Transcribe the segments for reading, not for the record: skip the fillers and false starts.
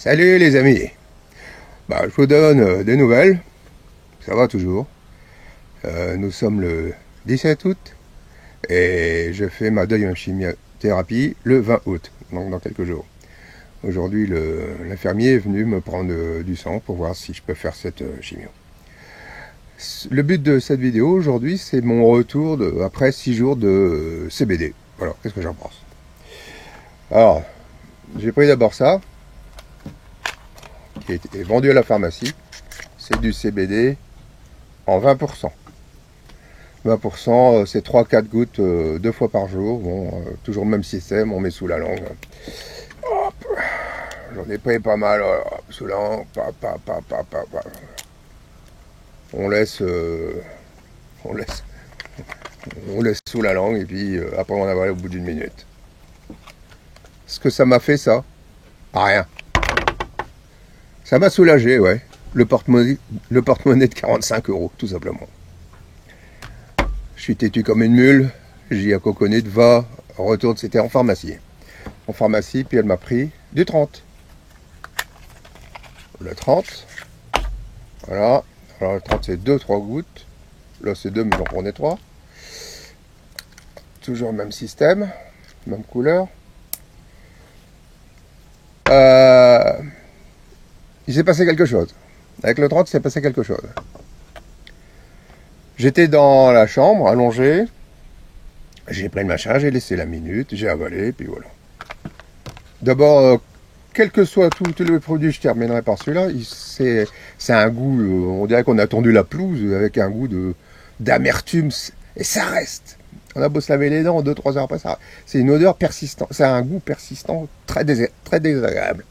Salut les amis. Je vous donne des nouvelles. Ça va toujours. Nous sommes le 17 août et je fais ma deuxième chimiothérapie le 20 août, donc dans quelques jours. Aujourd'hui, l'infirmier est venu me prendre du sang pour voir si je peux faire cette chimio. Le but de cette vidéo aujourd'hui, c'est mon retour après 6 jours de CBD. Voilà, qu'est-ce que j'en pense? Alors, j'ai pris d'abord ça, qui est vendu à la pharmacie. C'est du CBD en 20%. 20%, c'est 3-4 gouttes 2 fois par jour. Bon, toujours le même système, on met sous la langue. Hop, j'en ai pris pas mal sous la langue. On laisse sous la langue et puis après on avale au bout d'une minute. Ce que ça m'a fait, ça, rien. Ça m'a soulagé, ouais. Le porte-monnaie de 45 €, tout simplement. Je suis têtu comme une mule. J'ai dit à Coconut, va, retourne, c'était en pharmacie. En pharmacie, puis elle m'a pris du 30. Le 30. Voilà. Alors le 30, c'est 2-3 gouttes. Là, c'est 2, mais j'en prenais 3. Toujours le même système. Même couleur. Il s'est passé quelque chose. Avec le 30, il s'est passé quelque chose. J'étais dans la chambre, allongé. J'ai pris le machin, j'ai laissé la minute, j'ai avalé, puis voilà. D'abord, quel que soit tous les produits, je terminerai par celui-là. C'est un goût, on dirait qu'on a tendu la pelouse, avec un goût d'amertume, et ça reste. On a beau se laver les dents, 2-3 heures après, c'est une odeur persistante. C'est un goût persistant, très désagréable.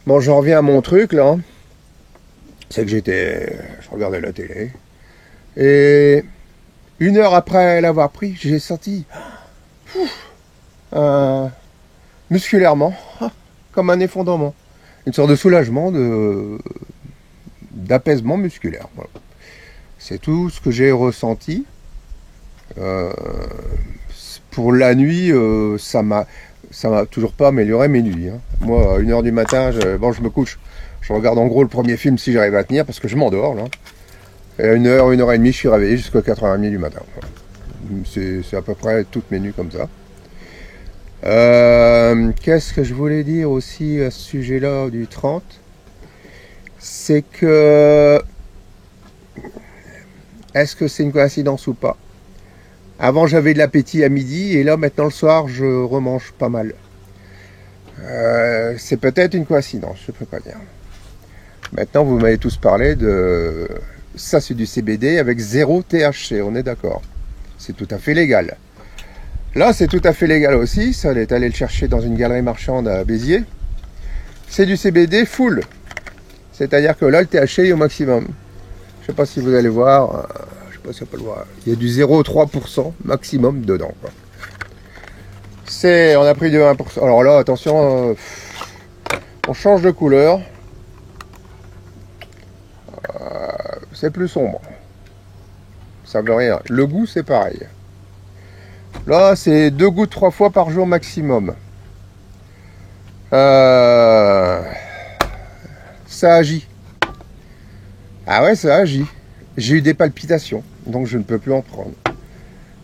Bon, j'en reviens à mon truc, là. C'est que je regardais la télé. Et 1 heure après l'avoir pris, j'ai senti, musculairement, comme un effondrement. Une sorte de soulagement, d'apaisement musculaire. Voilà. C'est tout ce que j'ai ressenti. Pour la nuit, ça m'a toujours pas amélioré mes nuits. Hein. Moi, à 1 heure du matin, je me couche. Je regarde en gros le premier film si j'arrive à tenir, parce que je m'endors là. Et à 1 heure, 1 heure et demie, je suis réveillé jusqu'à 4h30 du matin. C'est à peu près toutes mes nuits comme ça. Qu'est-ce que je voulais dire aussi à ce sujet-là du 30? C'est que... Est-ce que c'est une coïncidence ou pas? Avant, j'avais de l'appétit à midi, et là, maintenant, le soir, je remange pas mal. C'est peut-être une coïncidence, je ne peux pas dire. Maintenant, vous m'avez tous parlé de... Ça, c'est du CBD avec 0 THC, on est d'accord. C'est tout à fait légal. Là, c'est tout à fait légal aussi. Ça, elle est allée le chercher dans une galerie marchande à Béziers. C'est du CBD full. C'est-à-dire que là, le THC est au maximum. Je ne sais pas si vous allez voir... Je sais pas si on peut le voir. Il y a du 0,3% maximum dedans, quoi. On a pris du 1%. Alors là, attention, on change de couleur. C'est plus sombre. Ça veut rien. Le goût, c'est pareil. Là, c'est 2 gouttes 3 fois par jour maximum. Ça agit. Ah ouais, ça agit. J'ai eu des palpitations, donc je ne peux plus en prendre.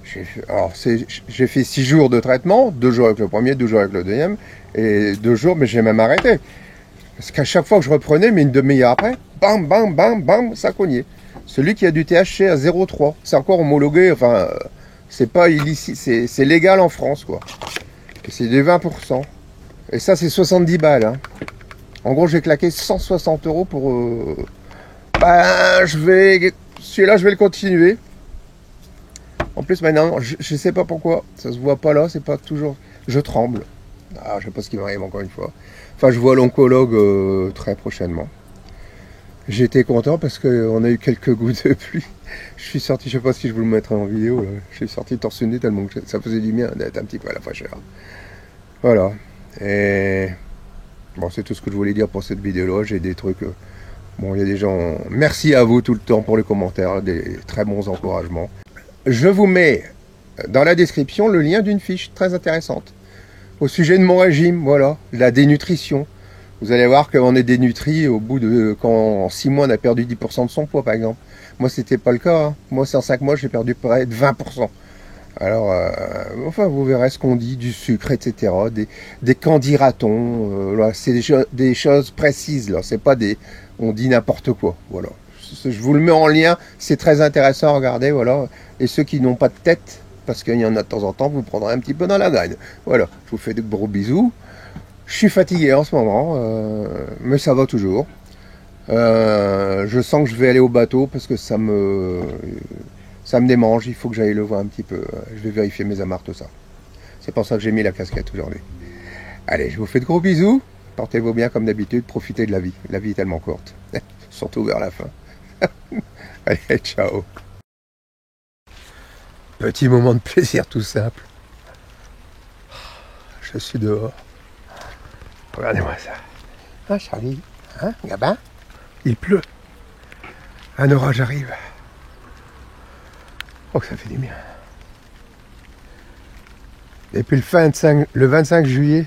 J'ai fait 6 jours de traitement, 2 jours avec le premier, 2 jours avec le deuxième, et 2 jours, mais j'ai même arrêté. Parce qu'à chaque fois que je reprenais, mais une demi-heure après, bam, bam, bam, bam, ça cognait. Celui qui a du THC à 0,3, c'est encore homologué, enfin, c'est pas illicite, c'est légal en France, quoi. Et c'est des 20%. Et ça, c'est 70 balles. Hein. En gros, j'ai claqué 160 € pour... celui-là, je vais le continuer. En plus, maintenant, je sais pas pourquoi, ça se voit pas là, c'est pas toujours... Je tremble. Je sais pas ce qui m'arrive encore une fois. Enfin, je vois l'oncologue très prochainement. J'étais content parce qu'on a eu quelques gouttes de pluie. Je suis sorti, je sais pas si je vous le mettrai en vidéo, là. Je suis sorti torse nu tellement que ça faisait du bien d'être un petit peu à la fraîcheur. Voilà. Et... Bon, c'est tout ce que je voulais dire pour cette vidéo-là. J'ai des trucs... Bon, il y a des gens... Merci à vous tout le temps pour les commentaires, des très bons encouragements. Je vous mets dans la description le lien d'une fiche très intéressante au sujet de mon régime, voilà, la dénutrition, Vous allez voir qu'on est dénutri au bout de... Quand en 6 mois, on a perdu 10% de son poids, par exemple. Moi, c'était pas le cas. Hein. Moi, c'est en 5 mois, j'ai perdu près de 20%. Alors, enfin, vous verrez ce qu'on dit, du sucre, etc. Des quand dira-t-on. Là, c'est des choses précises, là. C'est pas des... On dit n'importe quoi. Voilà. Je vous le mets en lien. C'est très intéressant à regarder, voilà. Et ceux qui n'ont pas de tête, parce qu'il y en a de temps en temps, vous prendrez un petit peu dans la graine. Voilà. Je vous fais de gros bisous. Je suis fatigué en ce moment, mais ça va toujours. Je sens que je vais aller au bateau parce que ça me démange. Il faut que j'aille le voir un petit peu. Je vais vérifier mes amarres, tout ça. C'est pour ça que j'ai mis la casquette aujourd'hui. Allez, je vous fais de gros bisous. Portez-vous bien comme d'habitude. Profitez de la vie. La vie est tellement courte. Surtout vers la fin. Allez, ciao. Petit moment de plaisir tout simple. Je suis dehors. Regardez-moi ça. Hein, Charlie? Hein, Gabin? Il pleut. Un orage arrive. Oh, ça fait du bien. Depuis le 25 juillet,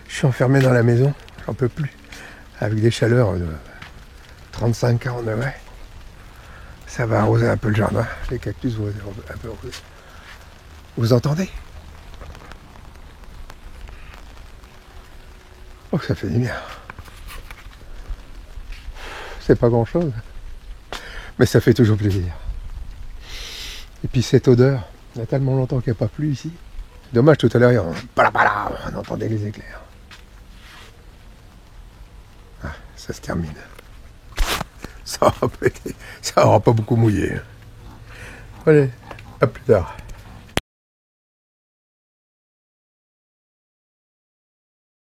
je suis enfermé dans la maison. J'en peux plus. Avec des chaleurs de 35-40 degrés. Ça va arroser un peu le jardin. Les cactus vont être un peu arrosés. Vous entendez? Oh, ça fait du bien. C'est pas grand chose, mais ça fait toujours plaisir. Et puis cette odeur, il y a tellement longtemps qu'il n'y a pas plu ici. Dommage, tout à l'heure, on entendait les éclairs. Ah, ça se termine. Ça aura pas beaucoup mouillé. Allez, à plus tard.